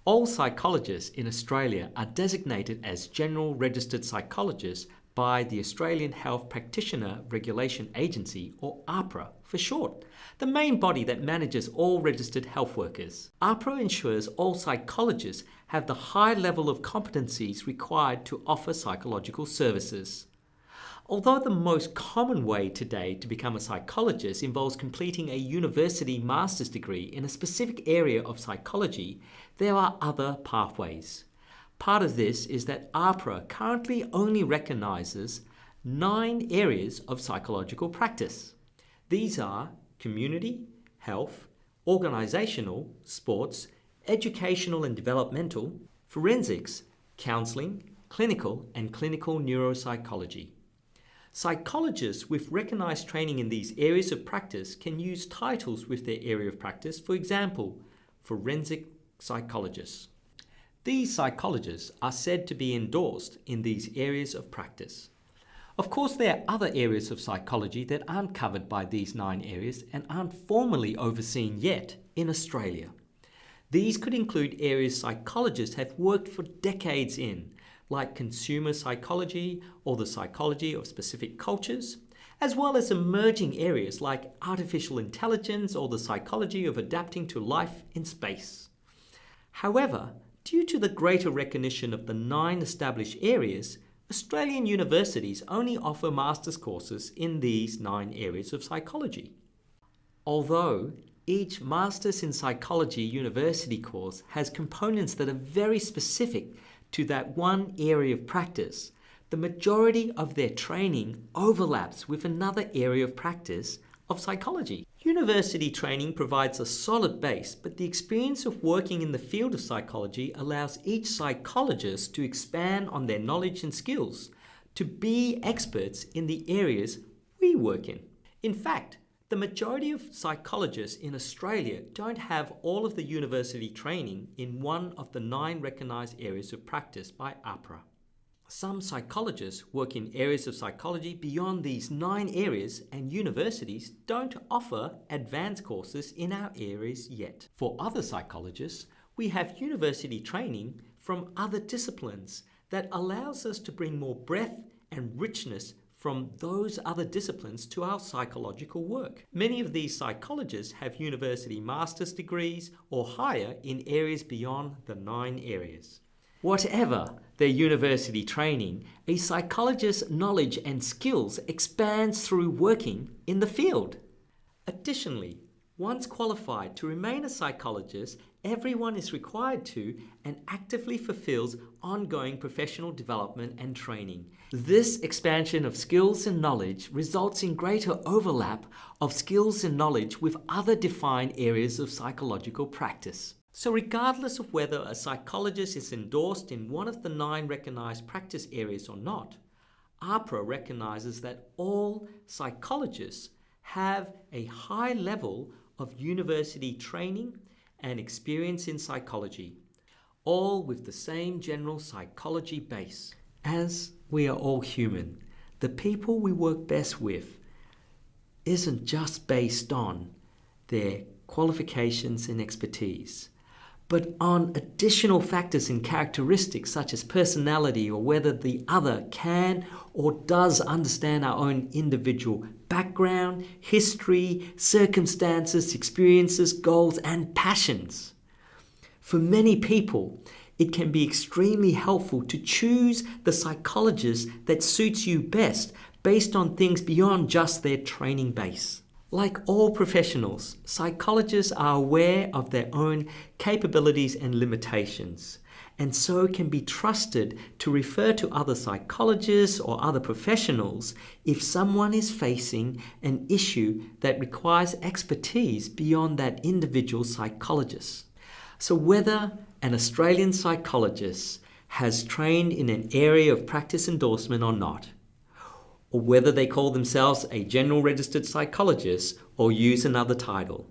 All psychologists in Australia are designated as General Registered Psychologists by the Australian Health Practitioner Regulation Agency, or AHPRA for short, the main body that manages all registered health workers. AHPRA ensures all psychologists have the high level of competencies required to offer psychological services. Although the most common way today to become a psychologist involves completing a university master's degree in a specific area of psychology, there are other pathways. Part of this is that AHPRA currently only recognises 9 areas of psychological practice. These are community, health, organisational, sports, educational and developmental, forensics, counselling, clinical and clinical neuropsychology. Psychologists with recognised training in these areas of practice can use titles with their area of practice, for example, forensic psychologists. These psychologists are said to be endorsed in these areas of practice. Of course, there are other areas of psychology that aren't covered by these 9 areas and aren't formally overseen yet in Australia. These could include areas psychologists have worked for decades in, like consumer psychology or the psychology of specific cultures, as well as emerging areas like artificial intelligence or the psychology of adapting to life in space. However, due to the greater recognition of the 9 established areas, Australian universities only offer master's courses in these 9 areas of psychology. Although each Masters in Psychology university course has components that are very specific to that one area of practice, the majority of their training overlaps with another area of practice of psychology. University training provides a solid base, but the experience of working in the field of psychology allows each psychologist to expand on their knowledge and skills to be experts in the areas we work in. In fact, the majority of psychologists in Australia don't have all of the university training in one of the 9 recognised areas of practice by AHPRA. Some psychologists work in areas of psychology beyond these 9 areas, and universities don't offer advanced courses in our areas yet. For other psychologists, we have university training from other disciplines that allows us to bring more breadth and richness from those other disciplines to our psychological work. Many of these psychologists have university master's degrees or higher in areas beyond the 9 areas. Whatever their university training, a psychologist's knowledge and skills expands through working in the field. Additionally, once qualified to remain a psychologist, everyone is required to and actively fulfills ongoing professional development and training. This expansion of skills and knowledge results in greater overlap of skills and knowledge with other defined areas of psychological practice. So regardless of whether a psychologist is endorsed in one of the 9 recognised practice areas or not, AHPRA recognises that all psychologists have a high level of university training and experience in psychology, all with the same general psychology base. As we are all human, the people we work best with isn't just based on their qualifications and expertise, but on additional factors and characteristics such as personality or whether the other can or does understand our own individual background, history, circumstances, experiences, goals, and passions. For many people, it can be extremely helpful to choose the psychologist that suits you best based on things beyond just their training base. Like all professionals, psychologists are aware of their own capabilities and limitations, and so can be trusted to refer to other psychologists or other professionals if someone is facing an issue that requires expertise beyond that individual psychologist. So whether an Australian psychologist has trained in an area of practice endorsement or not, or whether they call themselves a general registered psychologist or use another title,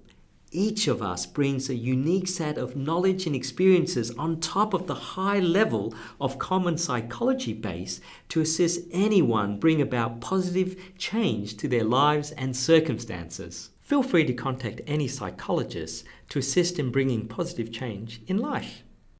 each of us brings a unique set of knowledge and experiences on top of the high level of common psychology base to assist anyone bring about positive change to their lives and circumstances. Feel free to contact any psychologist to assist in bringing positive change in life.